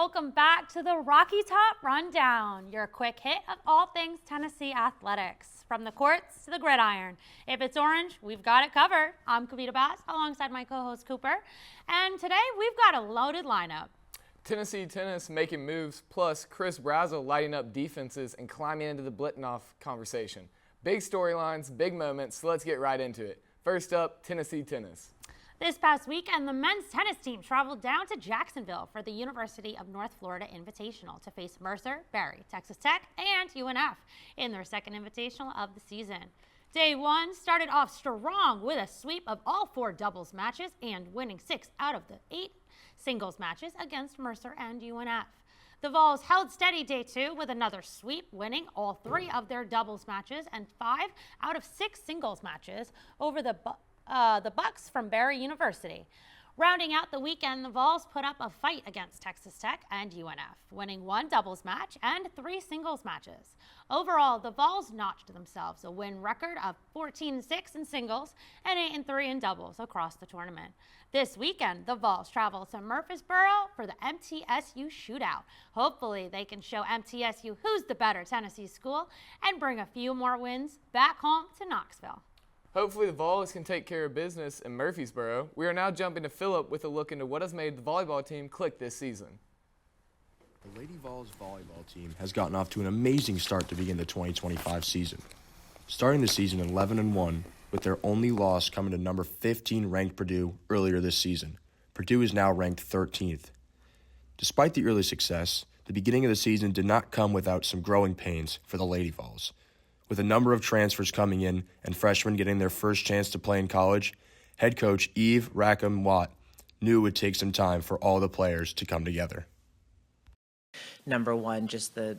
Welcome back to the Rocky Top Rundown, your quick hit of all things Tennessee athletics, from the courts to the gridiron. If it's orange, we've got it covered. I'm Kavita Bass alongside my co-host Cooper, and today we've got a loaded lineup. Tennessee tennis making moves, plus Chris Brazzell lighting up defenses and climbing into the Biletnikoff conversation. Big storylines, big moments, so let's get right into it. First up, Tennessee tennis. This past weekend, the men's tennis team traveled down to Jacksonville for the University of North Florida Invitational to face Mercer, Barry, Texas Tech, and UNF in their second invitational of the season. Day one started off strong with a sweep of all 4 doubles matches and winning 6 out of the 8 singles matches against Mercer and UNF. The Vols held steady day 2 with another sweep, winning all 3 of their doubles matches and 5 out of 6 singles matches over the Bucks from Barry University. Rounding out the weekend, the Vols put up a fight against Texas Tech and UNF, winning 1 doubles match and 3 singles matches. Overall, the Vols notched themselves a win record of 14-6 in singles and 8-3 in doubles across the tournament. This weekend, the Vols travel to Murfreesboro for the MTSU shootout. Hopefully, they can show MTSU who's the better Tennessee school and bring a few more wins back home to Knoxville. Hopefully the Vols can take care of business in Murfreesboro. We are now jumping to Phillip with a look into what has made the volleyball team click this season. The Lady Vols volleyball team has gotten off to an amazing start to begin the 2025 season. Starting the season 11-1, with their only loss coming to number 15 ranked Purdue earlier this season. Purdue is now ranked 13th. Despite the early success, the beginning of the season did not come without some growing pains for the Lady Vols. With a number of transfers coming in and freshmen getting their first chance to play in college, head coach Eve Rackham-Watt knew it would take some time for all the players to come together. Number one, just the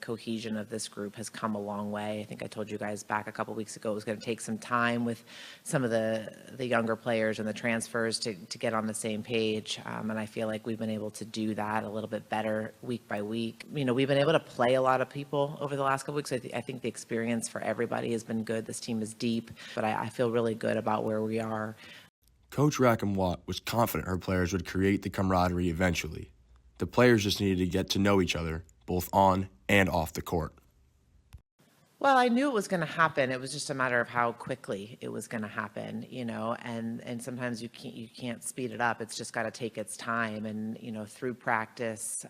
cohesion of this group has come a long way. I think I told you guys back a couple weeks ago it was going to take some time with some of the younger players and the transfers to get on the same page, and I feel like we've been able to do that a little bit better week by week. You know, we've been able to play a lot of people over the last couple weeks. I think the experience for everybody has been good. This team is deep, but I feel really good about where we are. Coach Rackham-Watt was confident her players would create the camaraderie eventually. The players just needed to get to know each other, both on and off the court. Well, I knew it was going to happen. It was just a matter of how quickly it was going to happen, you know, and sometimes you can't speed it up. It's just got to take its time, and, you know, through practice,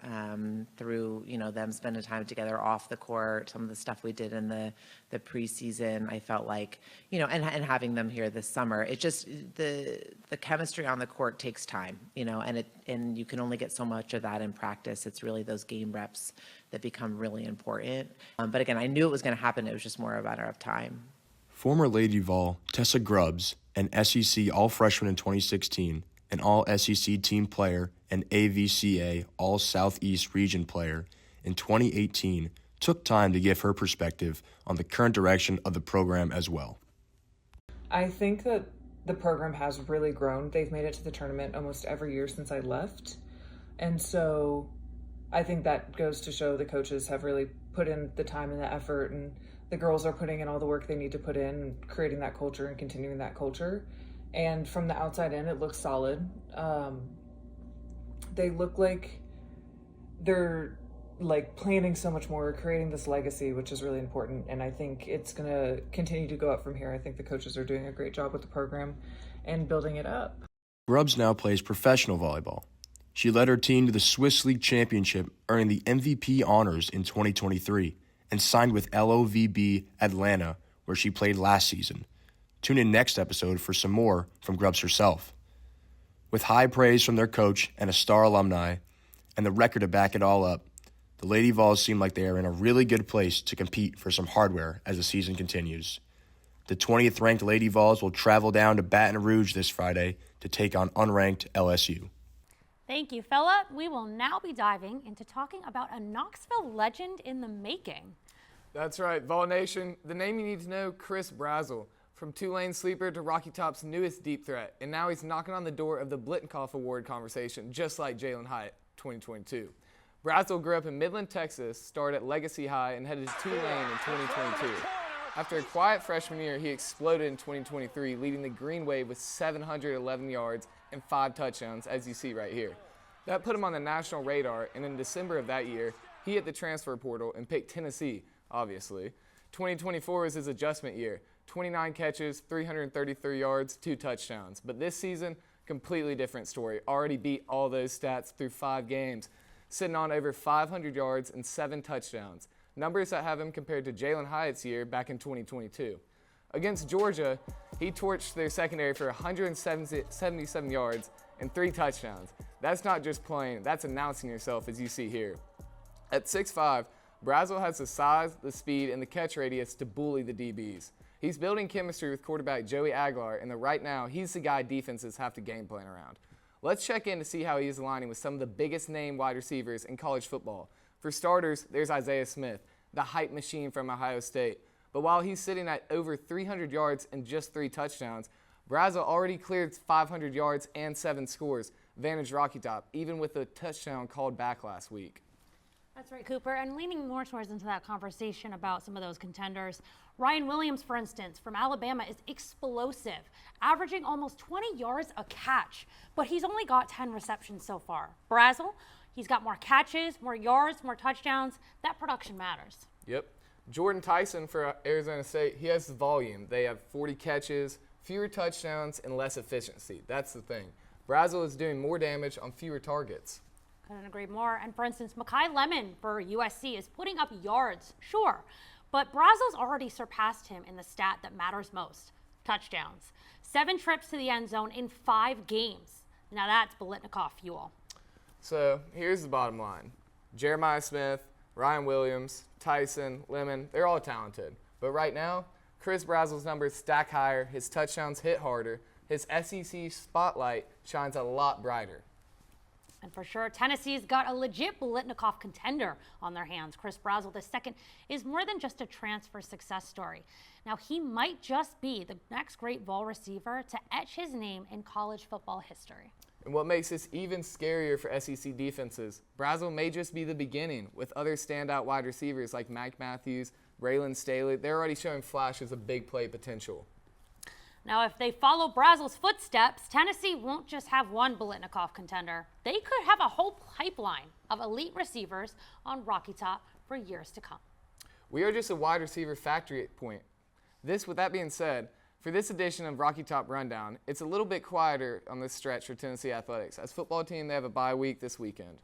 through, you know, them spending time together off the court, some of the stuff we did in the preseason, I felt like, you know, and having them here this summer, it just, the chemistry on the court takes time, you know, and you can only get so much of that in practice. It's really those game reps that become really important. But again, I knew it was going to happen. It was just more a matter of time. Former Lady Vol Tessa Grubbs, an SEC All-Freshman in 2016, an All-SEC team player, and AVCA All-Southeast Region player in 2018, took time to give her perspective on the current direction of the program as well. I think that the program has really grown. They've made it to the tournament almost every year since I left. And so I think that goes to show the coaches have really put in the time and the effort, and the girls are putting in all the work they need to put in, creating that culture and continuing that culture. And from the outside in, it looks solid. They look like they're like planning so much more, creating this legacy, which is really important. And I think it's going to continue to go up from here. I think the coaches are doing a great job with the program and building it up. Grubbs now plays professional volleyball. She led her team to the Swiss League Championship, earning the MVP honors in 2023, and signed with LOVB Atlanta, where she played last season. Tune in next episode for some more from Grubbs herself. With high praise from their coach and a star alumni, and the record to back it all up, the Lady Vols seem like they are in a really good place to compete for some hardware as the season continues. The 20th ranked Lady Vols will travel down to Baton Rouge this Friday to take on unranked LSU. Thank you, Phillip. We will now be diving into talking about a Knoxville legend in the making. That's right, Vol Nation. The name you need to know, Chris Brazzell. From Tulane sleeper to Rocky Top's newest deep threat, and now he's knocking on the door of the Biletnikoff Award conversation, just like Jalen Hyatt, 2022. Brazzell grew up in Midland, Texas, started at Legacy High, and headed to Tulane in 2022. After a quiet freshman year, he exploded in 2023, leading the Green Wave with 711 yards and 5 touchdowns, as you see right here. That put him on the national radar, and in December of that year, he hit the transfer portal and picked Tennessee, obviously. 2024 was his adjustment year. 29 catches, 333 yards, 2 touchdowns. But this season, completely different story. Already beat all those stats through 5 games, sitting on over 500 yards and 7 touchdowns. Numbers that have him compared to Jalen Hyatt's year back in 2022. Against Georgia, he torched their secondary for 177 yards and 3 touchdowns. That's not just playing, that's announcing yourself, as you see here. At 6'5", Brazzell has the size, the speed, and the catch radius to bully the DBs. He's building chemistry with quarterback Joey Aguilar, and right now, he's the guy defenses have to game plan around. Let's check in to see how he's aligning with some of the biggest name wide receivers in college football. For starters, there's Isaiah Smith, the hype machine from Ohio State. But while he's sitting at over 300 yards and just 3 touchdowns, Brazzell already cleared 500 yards and 7 scores, advantage Rocky Top, even with a touchdown called back last week. That's right, Cooper. And leaning more towards into that conversation about some of those contenders, Ryan Williams, for instance, from Alabama, is explosive, averaging almost 20 yards a catch, but he's only got 10 receptions so far. Brazzell, he's got more catches, more yards, more touchdowns. That production matters. Yep. Jordan Tyson for Arizona State, he has the volume. They have 40 catches, fewer touchdowns, and less efficiency. That's the thing. Brazzell is doing more damage on fewer targets. Couldn't agree more. And for instance, Makai Lemon for USC is putting up yards, sure, but Brazzell's already surpassed him in the stat that matters most, touchdowns. 7 trips to the end zone in 5 games. Now that's Biletnikoff fuel. So here's the bottom line. Jeremiah Smith, Ryan Williams, Tyson, Lemon, they're all talented. But right now, Chris Brazzell's numbers stack higher, his touchdowns hit harder, his SEC spotlight shines a lot brighter. And for sure, Tennessee's got a legit Biletnikoff contender on their hands. Chris Brazzell II is more than just a transfer success story. Now, he might just be the next great Vol receiver to etch his name in college football history. And what makes this even scarier for SEC defenses, Brazzell may just be the beginning, with other standout wide receivers like Mike Matthews, Braylon Staley. They're already showing flashes of big play potential. Now, if they follow Brazzell's footsteps, Tennessee won't just have one Biletnikoff contender. They could have a whole pipeline of elite receivers on Rocky Top for years to come. We are just a wide receiver factory at point. With that being said, for this edition of Rocky Top Rundown, it's a little bit quieter on this stretch for Tennessee Athletics. As football team, they have a bye week this weekend.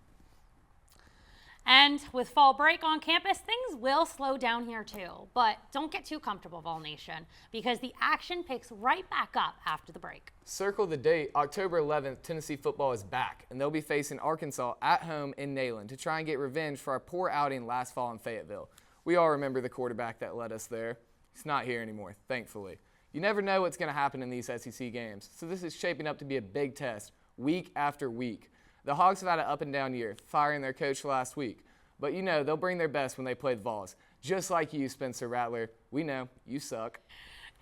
And with fall break on campus, things will slow down here too. But don't get too comfortable, Vol Nation, because the action picks right back up after the break. Circle the date, October 11th, Tennessee football is back, and they'll be facing Arkansas at home in Neyland to try and get revenge for our poor outing last fall in Fayetteville. We all remember the quarterback that led us there. He's not here anymore, thankfully. You never know what's going to happen in these SEC games, so this is shaping up to be a big test, week after week. The Hogs have had an up-and-down year, firing their coach last week. But you know, they'll bring their best when they play the Vols. Just like you, Spencer Rattler. We know, you suck.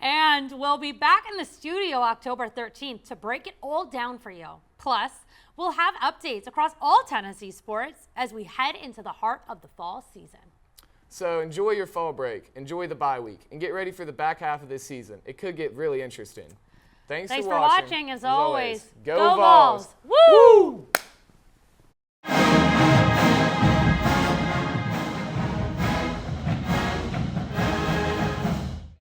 And we'll be back in the studio October 13th to break it all down for you. Plus, we'll have updates across all Tennessee sports as we head into the heart of the fall season. So enjoy your fall break, enjoy the bye week, and get ready for the back half of this season. It could get really interesting. Thanks for watching. As always. Go Vols! Woo!